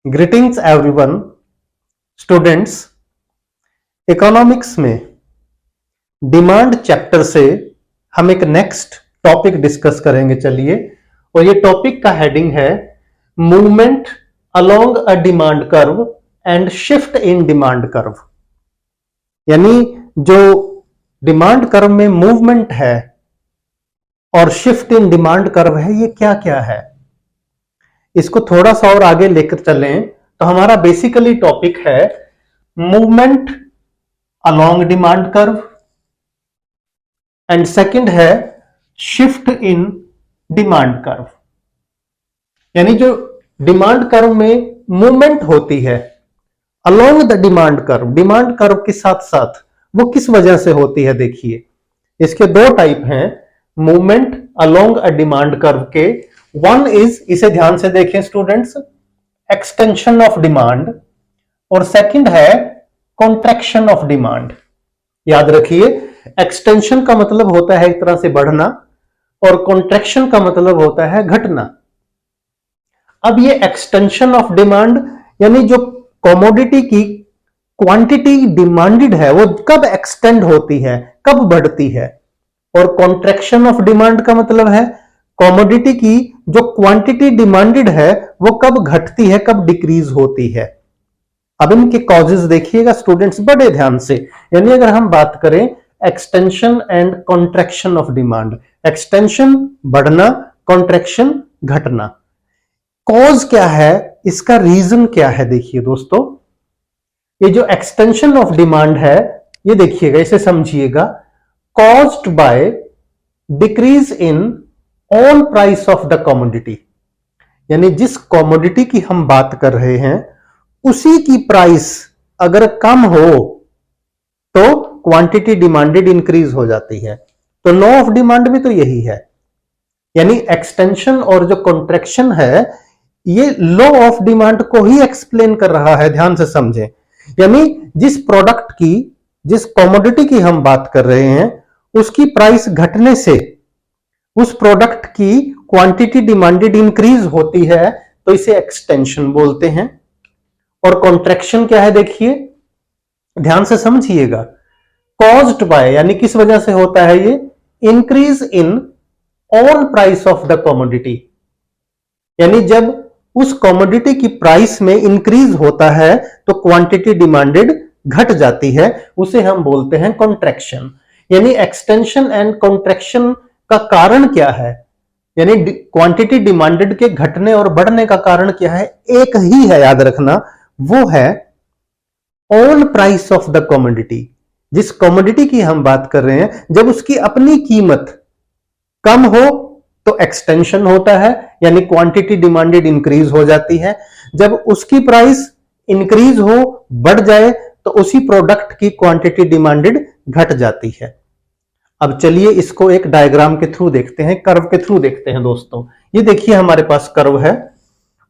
Greetings everyone students. Economics में demand chapter से हम एक नेक्स्ट टॉपिक डिस्कस करेंगे। चलिए, और ये टॉपिक का हेडिंग है movement along a demand curve and shift in demand curve. यानी जो डिमांड कर्व में मूवमेंट है और शिफ्ट इन डिमांड कर्व है, ये क्या क्या है। इसको थोड़ा सा और आगे लेकर चलें तो हमारा बेसिकली टॉपिक है movement along demand curve and second है शिफ्ट इन डिमांड कर्व। यानी जो डिमांड कर्व में मूवमेंट होती है अलोंग द डिमांड कर्व के साथ साथ, वो किस वजह से होती है। देखिए, इसके दो टाइप हैं movement along a demand curve के। वन इज, इसे ध्यान से देखें स्टूडेंट्स, एक्सटेंशन ऑफ डिमांड, और सेकंड है कॉन्ट्रैक्शन ऑफ डिमांड। याद रखिए, एक्सटेंशन का मतलब होता है एक तरह से बढ़ना और कॉन्ट्रैक्शन का मतलब होता है घटना। अब ये एक्सटेंशन ऑफ डिमांड यानी जो कमोडिटी की क्वांटिटी डिमांडेड है वो कब एक्सटेंड होती है, कब बढ़ती है। और कॉन्ट्रैक्शन ऑफ डिमांड का मतलब है कमोडिटी की जो क्वांटिटी डिमांडेड है वो कब घटती है, कब डिक्रीज होती है। अब इनके कॉजेज देखिएगा स्टूडेंट्स बड़े ध्यान से। यानी अगर हम बात करें extension and contraction of demand, extension बढ़ना, कॉन्ट्रैक्शन घटना, कॉज क्या है, इसका रीजन क्या है। देखिए दोस्तों, ये जो एक्सटेंशन ऑफ डिमांड है, ये देखिएगा, इसे समझिएगा, caused by decrease in on price of the commodity. यानी जिस कमोडिटी की हम बात कर रहे हैं उसी की प्राइस अगर कम हो तो क्वांटिटी डिमांडेड इंक्रीज हो जाती है। तो लॉ ऑफ डिमांड में तो यही है। यानी एक्सटेंशन और जो कॉन्ट्रैक्शन है ये लॉ ऑफ डिमांड को ही एक्सप्लेन कर रहा है। ध्यान से समझें, यानी जिस प्रोडक्ट की, जिस कमोडिटी की हम बात कर रहे हैं उसकी प्राइस घटने से उस प्रोडक्ट की क्वांटिटी डिमांडेड इंक्रीज होती है तो इसे एक्सटेंशन बोलते हैं। और कॉन्ट्रैक्शन क्या है, देखिए ध्यान से समझिएगा, कॉज्ड बाय यानी किस वजह से होता है ये, increase in on price of the commodity. यानी जब उस कमोडिटी की प्राइस में इंक्रीज होता है तो क्वांटिटी डिमांडेड घट जाती है, उसे हम बोलते हैं कॉन्ट्रैक्शन। यानी एक्सटेंशन एंड कॉन्ट्रैक्शन का कारण क्या है, यानी क्वांटिटी डिमांडेड के घटने और बढ़ने का कारण क्या है, एक ही है, याद रखना, वो है on price of the commodity. जिस कमोडिटी की हम बात कर रहे हैं जब उसकी अपनी कीमत कम हो तो एक्सटेंशन होता है, यानी क्वांटिटी डिमांडेड इंक्रीज हो जाती है। जब उसकी प्राइस इंक्रीज हो, बढ़ जाए, तो उसी प्रोडक्ट की क्वांटिटी डिमांडेड घट जाती है। अब चलिए इसको एक डायग्राम के थ्रू देखते हैं, कर्व के थ्रू देखते हैं दोस्तों। ये देखिए हमारे पास कर्व है,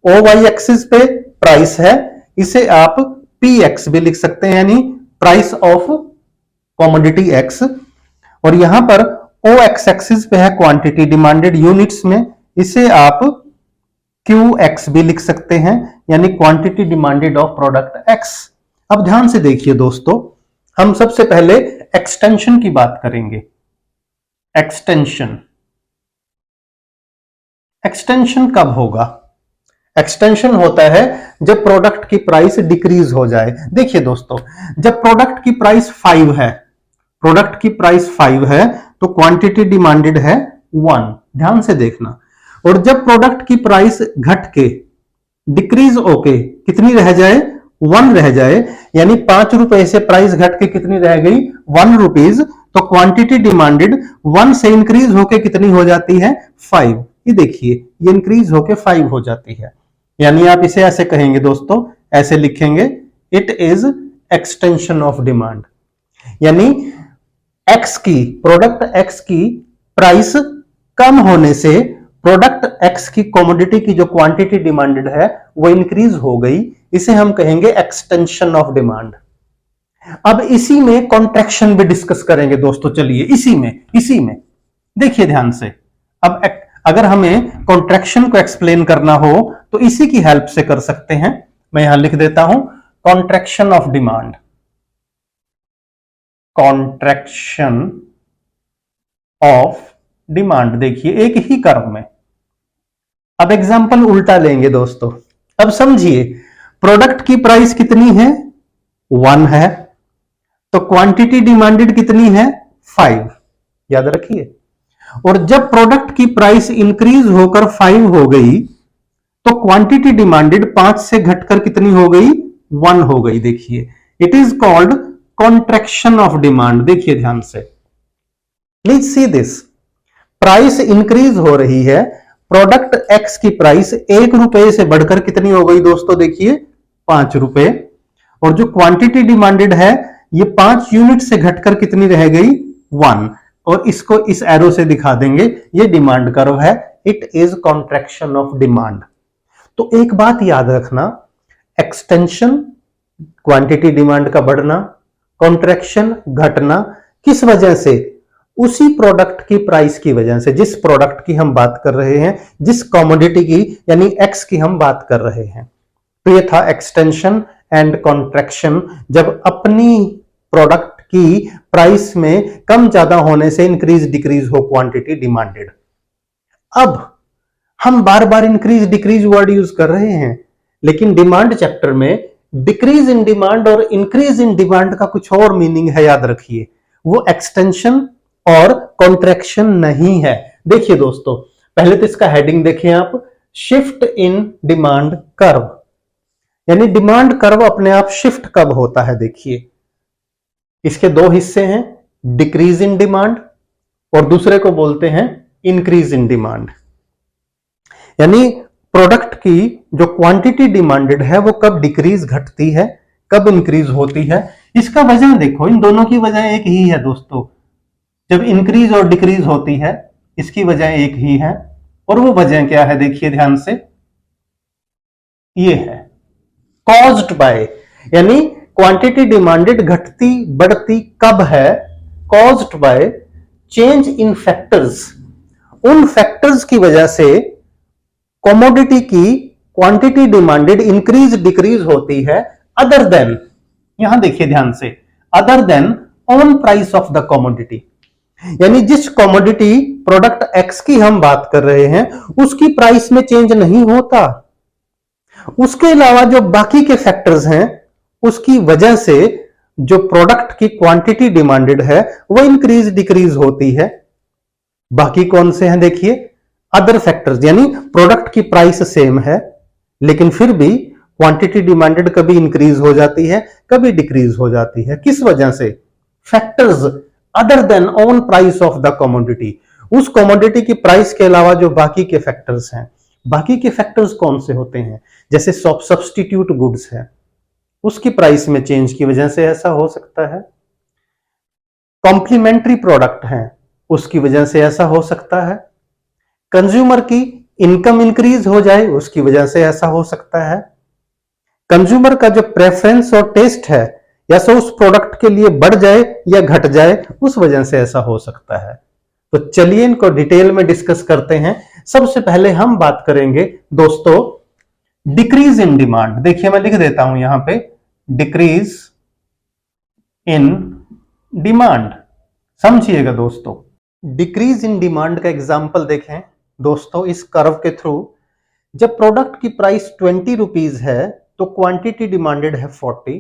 ओ वाई एक्सिस पे प्राइस है, इसे आप पी एक्स भी लिख सकते हैं, यानी प्राइस ऑफ कमोडिटी एक्स। और यहां पर ओ एक्स एक्सिस पे है क्वांटिटी डिमांडेड यूनिट्स में, इसे आप क्यू एक्स भी लिख सकते हैं, यानी quantity demanded of product x. अब ध्यान से देखिए दोस्तों, हम सबसे पहले एक्सटेंशन की बात करेंगे। एक्सटेंशन, एक्सटेंशन कब होगा? एक्सटेंशन होता है जब प्रोडक्ट की प्राइस डिक्रीज हो जाए। देखिए दोस्तों, जब प्रोडक्ट की प्राइस 5 है, प्रोडक्ट की प्राइस 5 है तो क्वांटिटी डिमांडेड है 1, ध्यान से देखना। और जब प्रोडक्ट की प्राइस घट के डिक्रीज होके कितनी रह जाए, 1 रह जाए, यानी 5 रुपए से प्राइस घट के कितनी रह गई, 1 रुपीज, तो क्वांटिटी डिमांडेड 1 से इंक्रीज होके कितनी हो जाती है, 5। ये देखिए, ये इंक्रीज होके 5 हो जाती है। यानी आप इसे ऐसे कहेंगे दोस्तों, ऐसे लिखेंगे, it is extension of demand. यानी एक्स की, प्रोडक्ट एक्स की प्राइस कम होने से प्रोडक्ट एक्स की कमोडिटी की जो क्वांटिटी डिमांडेड है वो इंक्रीज हो गई, इसे हम कहेंगे एक्सटेंशन ऑफ डिमांड। अब इसी में कॉन्ट्रैक्शन भी डिस्कस करेंगे दोस्तों। चलिए इसी में देखिए ध्यान से। अब अगर हमें कॉन्ट्रैक्शन को एक्सप्लेन करना हो तो इसी की हेल्प से कर सकते हैं। मैं यहां लिख देता हूं contraction of demand, contraction of demand. देखिए एक ही कर्व में। अब एग्जांपल उल्टा लेंगे दोस्तों। अब समझिए, प्रोडक्ट की प्राइस कितनी है, 1 है, तो क्वांटिटी डिमांडेड कितनी है, 5। याद रखिए। और जब प्रोडक्ट की प्राइस इंक्रीज होकर 5 हो गई तो क्वांटिटी डिमांडेड 5 से घटकर कितनी हो गई, 1 हो गई। देखिए it is called contraction of demand. देखिए ध्यान से, please see this. Price increase हो रही है, प्रोडक्ट एक्स की प्राइस 1 रुपए से बढ़कर कितनी हो गई दोस्तों, देखिए 5 रुपए। और जो क्वांटिटी डिमांडेड है ये 5 यूनिट से घटकर कितनी रह गई, 1। और इसको इस एरो से दिखा देंगे, ये डिमांड कर्व है। It is contraction of demand. तो एक बात याद रखना, एक्सटेंशन क्वांटिटी डिमांड का बढ़ना, कॉन्ट्रैक्शन घटना, किस वजह से, उसी प्रोडक्ट की प्राइस की वजह से, जिस प्रोडक्ट की हम बात कर रहे हैं, जिस कमोडिटी की यानी एक्स की हम बात कर रहे हैं। तो ये था एक्सटेंशन एंड कॉन्ट्रैक्शन, जब अपनी प्रोडक्ट की प्राइस में कम ज्यादा होने से इंक्रीज डिक्रीज हो क्वांटिटी डिमांडेड। अब हम बार बार इंक्रीज डिक्रीज वर्ड यूज कर रहे हैं, लेकिन डिमांड चैप्टर में डिक्रीज इन डिमांड और इंक्रीज इन डिमांड का कुछ और मीनिंग है, याद रखिए। वो एक्सटेंशन और कॉन्ट्रैक्शन नहीं है। देखिए दोस्तों, पहले तो इसका हेडिंग देखें आप, शिफ्ट इन डिमांड कर्व, यानी डिमांड कर्व अपने आप शिफ्ट कब होता है। देखिए इसके 2 हिस्से हैं, डिक्रीज इन डिमांड और दूसरे को बोलते हैं इंक्रीज इन डिमांड। यानी प्रोडक्ट की जो क्वांटिटी डिमांडेड है वो कब डिक्रीज घटती है, कब इंक्रीज होती है। इसका वजह देखो, इन दोनों की वजह एक ही है दोस्तों। जब इंक्रीज और डिक्रीज होती है इसकी वजह एक ही है, और वो वजह क्या है, देखिए ध्यान से, ये है कॉज्ड बाय, यानी क्वांटिटी डिमांडेड घटती बढ़ती कब है, caused by change in factors. उन फैक्टर्स की वजह से कमोडिटी की क्वांटिटी डिमांडेड इंक्रीज डिक्रीज होती है, अदर देन, यहां देखिए ध्यान से, other than on price of the commodity. यानी जिस कमोडिटी प्रोडक्ट एक्स की हम बात कर रहे हैं उसकी प्राइस में चेंज नहीं होता, उसके अलावा जो बाकी के फैक्टर्स हैं उसकी वजह से जो प्रोडक्ट की क्वांटिटी डिमांडेड है वो इंक्रीज डिक्रीज होती है। बाकी कौन से हैं, देखिए अदर फैक्टर्स, यानी प्रोडक्ट की प्राइस सेम है लेकिन फिर भी क्वांटिटी डिमांडेड कभी इंक्रीज हो जाती है कभी डिक्रीज हो जाती है। किस वजह से, factors other than on price of the commodity. उस कमोडिटी की प्राइस के अलावा जो बाकी के फैक्टर्स हैं, बाकी के फैक्टर्स कौन से होते हैं, जैसे सब्स्टिट्यूट गुड्स है, उसकी प्राइस में चेंज की वजह से ऐसा हो सकता है। कॉम्प्लीमेंट्री प्रोडक्ट है उसकी वजह से ऐसा हो सकता है। कंज्यूमर की इनकम इंक्रीज हो जाए उसकी वजह से ऐसा हो सकता है। कंज्यूमर का जो प्रेफरेंस और टेस्ट है या सो उस प्रोडक्ट के लिए बढ़ जाए या घट जाए उस वजह से ऐसा हो सकता है। तो चलिए इनको डिटेल में डिस्कस करते हैं। सबसे पहले हम बात करेंगे दोस्तों डिक्रीज इन डिमांड। देखिए मैं लिख देता हूं यहां पे डिक्रीज इन डिमांड, समझिएगा दोस्तों। डिक्रीज इन डिमांड का एग्जांपल देखें दोस्तों इस कर्व के थ्रू। जब प्रोडक्ट की प्राइस 20 रुपीज है तो क्वांटिटी डिमांडेड है 40,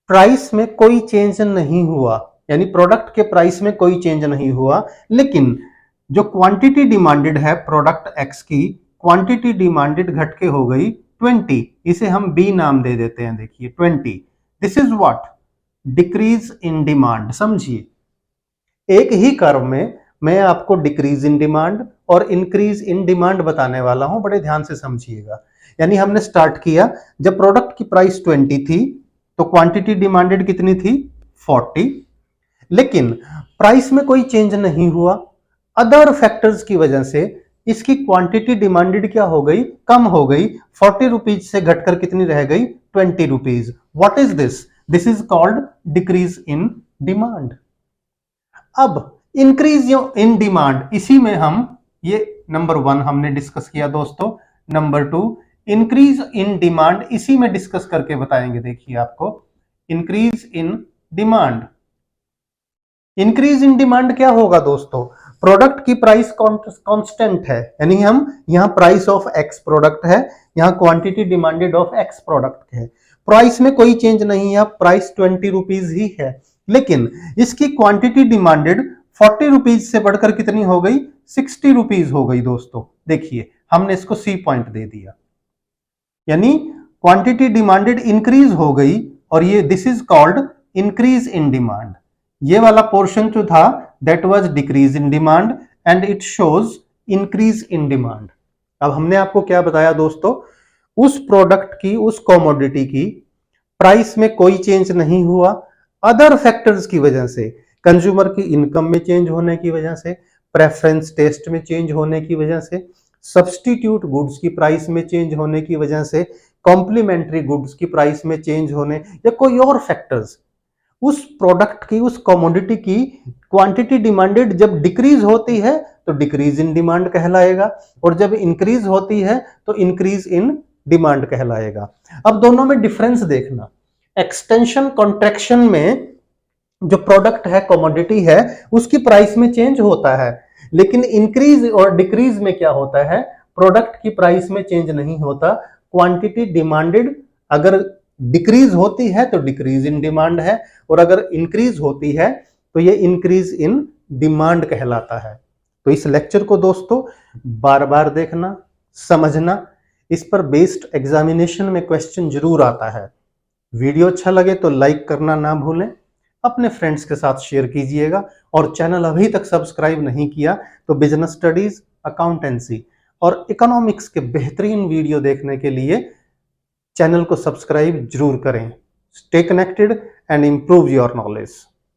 प्राइस में कोई चेंज नहीं हुआ, यानी प्रोडक्ट के प्राइस में कोई चेंज नहीं हुआ, लेकिन जो क्वांटिटी डिमांडेड है प्रोडक्ट एक्स की, क्वांटिटी डिमांडेड घट के हो गई 20। इसे हम बी नाम दे देते हैं, देखिए 20। This is what, decrease in demand. समझिए एक ही कर्व में मैं आपको डिक्रीज इन डिमांड और इंक्रीज इन डिमांड बताने वाला हूं, बड़े ध्यान से समझिएगा। यानी हमने स्टार्ट किया जब प्रोडक्ट की प्राइस 20 थी तो क्वांटिटी डिमांडेड कितनी थी, 40, लेकिन प्राइस में कोई चेंज नहीं हुआ। अदर फैक्टर्स की वजह से इसकी क्वांटिटी डिमांडेड क्या हो गई, कम हो गई, 40 रुपीज से घटकर कितनी रह गई, 20 rupees. What is this, this is called decrease in demand. अब इंक्रीज इन डिमांड, इसी में हम ये नंबर 1 हमने डिस्कस किया दोस्तों। नंबर 2 इंक्रीज इन डिमांड इसी में डिस्कस करके बताएंगे। देखिए आपको increase in demand, increase in demand क्या होगा दोस्तों, प्रोडक्ट की प्राइस कांस्टेंट है, यानी हम यहां प्राइस ऑफ एक्स प्रोडक्ट है, यहां quantity demanded of x product है, प्राइस में कोई चेंज नहीं है, प्राइस 20 रुपीज ही है, लेकिन इसकी क्वांटिटी डिमांडेड 40 रुपीज से बढ़कर कितनी हो गई, 60 रुपीज हो गई दोस्तों। देखिए हमने इसको सी पॉइंट दे दिया, यानी क्वांटिटी डिमांडेड इंक्रीज हो गई और ये this is called increase in demand. ये वाला पोर्शन जो था that was decrease in demand and it shows increase in demand. अब हमने आपको क्या बताया दोस्तों, उस प्रोडक्ट की, उस कमोडिटी की प्राइस में कोई चेंज नहीं हुआ, अदर फैक्टर्स की वजह से, कंज्यूमर की इनकम में चेंज होने की वजह से, प्रेफरेंस टेस्ट में चेंज होने की वजह से, सब्स्टिट्यूट गुड्स की प्राइस में चेंज होने की वजह से, कॉम्प्लीमेंट्री गुड्स की प्राइस में चेंज होने या कोई और फैक्टर्स, उस प्रोडक्ट की, उस कमोडिटी की क्वांटिटी डिमांडेड जब डिक्रीज होती है तो डिक्रीज इन डिमांड कहलाएगा, और जब इंक्रीज होती है तो इंक्रीज इन डिमांड कहलाएगा। अब दोनों में डिफरेंस देखना, एक्सटेंशन कॉन्ट्रैक्शन में जो प्रोडक्ट है, कमोडिटी है, उसकी प्राइस में चेंज होता है, लेकिन इंक्रीज और डिक्रीज में क्या होता है, प्रोडक्ट की प्राइस में चेंज नहीं होता, क्वांटिटी डिमांडेड अगर डिक्रीज होती है तो डिक्रीज इन डिमांड है, और अगर इंक्रीज होती है तो ये इंक्रीज इन डिमांड कहलाता है। तो इस लेक्चर को दोस्तों बार बार देखना, समझना, इस पर बेस्ड एग्जामिनेशन में क्वेश्चन जरूर आता है। वीडियो अच्छा लगे तो लाइक करना ना भूलें, अपने फ्रेंड्स के साथ शेयर कीजिएगा, और चैनल अभी तक सब्सक्राइब नहीं किया तो बिजनेस स्टडीज, अकाउंटेंसी और इकोनॉमिक्स के बेहतरीन वीडियो देखने के लिए चैनल को सब्सक्राइब जरूर करें। Stay connected and improve your knowledge.